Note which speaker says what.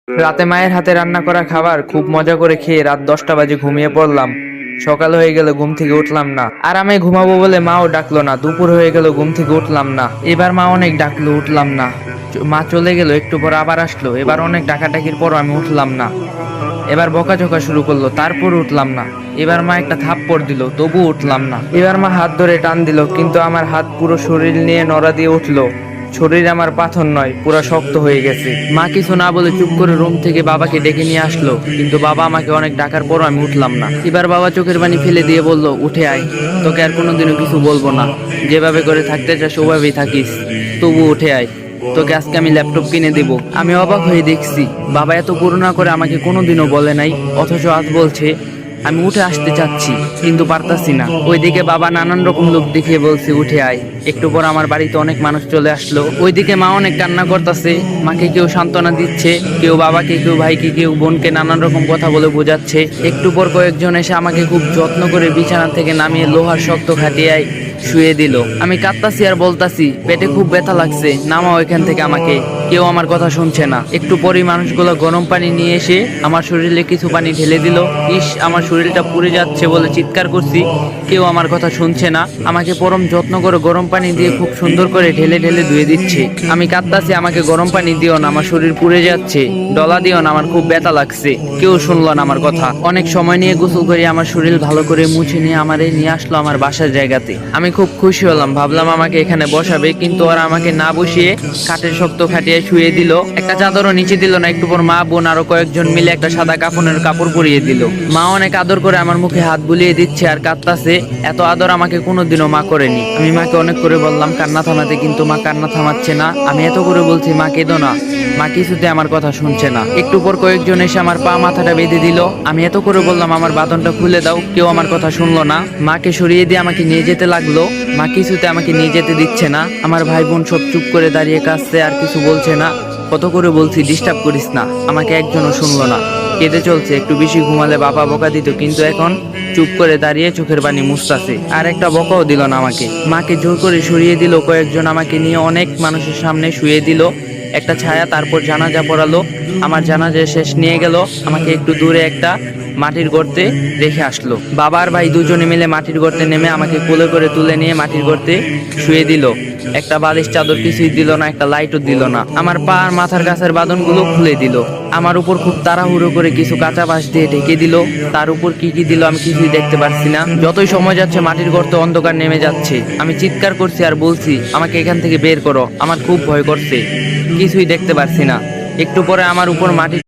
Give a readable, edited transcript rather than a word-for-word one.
Speaker 1: রাতে মায়ের হাতে রান্না করা খাবার খুব মজা করে খেয়ে রাত 10টা বাজে ঘুমিয়ে পড়লাম। সকাল হয়ে গেল, ঘুম থেকে উঠলাম না। আরামে ঘুমাবো বলে মাও ডাকলো না। দুপুর হয়ে গেল, ঘুম থেকে উঠলাম না। এবার মা অনেক ডাকলো, উঠলাম না। মা চলে গেল, একটু পর আবার আসলো। এবার অনেক ডাকাডাকির পর আমি উঠলাম না। এবার বকাঝকা শুরু করলো, তারপর উঠলাম না। এবার মা একটা থাপ্পড় দিল, তবু উঠলাম না। এবার মা হাত ধরে টান দিল, কিন্তু আমার হাত পুরো শরীর নিয়ে নড়া দিয়ে উঠলো। শরীর আমার পাথর নয়, পুরো শক্ত হয়ে গেছে। মা কিছু না বলে চুপ করে রুম থেকে বাবাকে ডেকে নিয়ে আসলো, কিন্তু বাবা আমাকে অনেক ডাকার পরও আমি উঠলাম না। এবার বাবা চোখের পানি ফেলে দিয়ে বলল, উঠে আয়, তোকে আর কোনোদিনও কিছু বলবো না। যেভাবে করে থাকতে চাস ওভাবেই থাকিস, তবু উঠে আয়। তোকে আজকে আমি ল্যাপটপ কিনে দেব। আমি অবাক হয়ে দেখছি বাবা এত করুণা করে আমাকে কোনোদিনও বলে নাই, অথচ আজ বলছে। আমি উঠে আসতে চাচ্ছি, কিন্তু পারতাছি না। ওইদিকে বাবা নানান রকম লোক দেখিয়ে বলছে, উঠে আয়। একটু পর আমার বাড়িতে অনেক মানুষ চলে আসলো। ওইদিকে মা অনেক কান্না করতেছে। মাকে কেউ সান্ত্বনা দিচ্ছে, কেউ বাবাকে, কেউ ভাইকে, কেউ বোনকে নানান রকম কথা বলে বোঝাচ্ছে। একটু পর কয়েকজন এসে আমাকে খুব যত্ন করে বিছানা থেকে নামিয়ে লোহার শক্ত খাটিয়ায় শুয়ে দিল। আমি কাঁদতাছি আর বলতাছি, পেটে খুব ব্যথা লাগছে, নামাও এখান থেকে আমাকে। কেউ আমার কথা শুনছে না। একটু পরই মানুষগুলো গরম পানি নিয়ে এসে আমার শরীরে কিছু পানি ঢেলে দিল। ইস, আমার শরীরটা পুড়ে যাচ্ছে বলে চিৎকার করছি, কেউ আমার কথা শুনছে না। আমাকে পরম যত্ন করে গরম পানি দিয়ে খুব সুন্দর করে ঢেলে ঢেলে ধুয়ে দিচ্ছে। আমি কাঁদতাছি, আমাকে গরম পানি দিও না, আমার শরীর পুড়ে যাচ্ছে। ডলা দিও না, আমার খুব ব্যথা লাগছে। কেউ শুনলো না আমার কথা। অনেক সময় নিয়ে গোসল করে আমার শরীর ভালো করে মুছে নিয়ে আমারে নিয়ে আসলো আমার বাসার জায়গাতে। আমি খুব খুশি হলাম, ভাবলাম আমাকে এখানে বসাবে, কিন্তু ওরা আমাকে না বসিয়ে কাঠের শক্ত খাটিয়ে শুয়ে দিল। একটা চাদরও নিচে দিল না। একটু পর মা, বোন আরো কয়েকজন মিলে একটা সাদা কাফনের কাপড় পরিয়ে দিল। মা অনেক আদর করে আমার মুখে হাত বুলিয়ে দিচ্ছে আর কাঁদতাছে। এত আদর আমাকে কোনোদিনও মা করেনি। আমি মাকে অনেক করে বললাম কান্না থামাতে, কিন্তু মা কান্না থামাচ্ছে না। আমি এত করে বলছি, মা কেঁদো না। মা কিছুতে আমার কথা শুনছে না। একটু পর কয়েকজন এসে আমার পা মাথাটা বেঁধে দিল। আমি এত করে বললাম আমার বাঁধনটা খুলে দাও, কেউ আমার কথা শুনলো না। মাকে সরিয়ে দিয়ে আমাকে নিয়ে যেতে লাগলো। মা কিছুতে আমাকে নিয়ে যেতে দিচ্ছে না। আমার ভাই বোন সব চুপ করে দাঁড়িয়ে কাঁদছে, আর কিছু বলছে না। কত করে বলছি ডিস্টার্ব করিস না, আমাকে একজনও শুনলো না। কেঁদে চলছে। একটু বেশি ঘুমালে বাবা বকা দিত, কিন্তু এখন চুপ করে দাঁড়িয়ে চোখের পানি মুছতাছে। আর একটা বকাও দিল না আমাকে। মাকে জোর করে সরিয়ে দিল কয়েকজন, আমাকে নিয়ে অনেক মানুষের সামনে শুয়ে দিল একটা ছায়া। তারপর জানাজা পড়ালো। আমার জানাজা শেষ নিয়ে গেল। আমাকে একটু দূরে একটা মাটির গর্তে রেখে আসলো। বাবা আর ভাই দুজনে মিলে মাটির গর্তে নেমে আমাকে কোলে করে তুলে নিয়ে মাটির গর্তে শুয়ে দিল। একটা বালিশ চাদর কিছুই দিল না, একটা লাইটও দিল না। আমার পা আর মাথার কাছের বাঁধনগুলো খুলে দিল। আমার উপর খুব তাড়াহুড়ো করে কিছু কাঁচা বাঁশ দিয়ে ঢেকে দিল। তার উপর কি কি দিল আমি কিছুই দেখতে পারছি না। যতই সময় যাচ্ছে মাটির গর্তে অন্ধকার নেমে যাচ্ছে। আমি চিৎকার করছি আর বলছি, আমাকে এখান থেকে বের করো, আমার খুব ভয় করছে। কিছুই দেখতে পারছি না। একটু পরে আমার উপর মাটি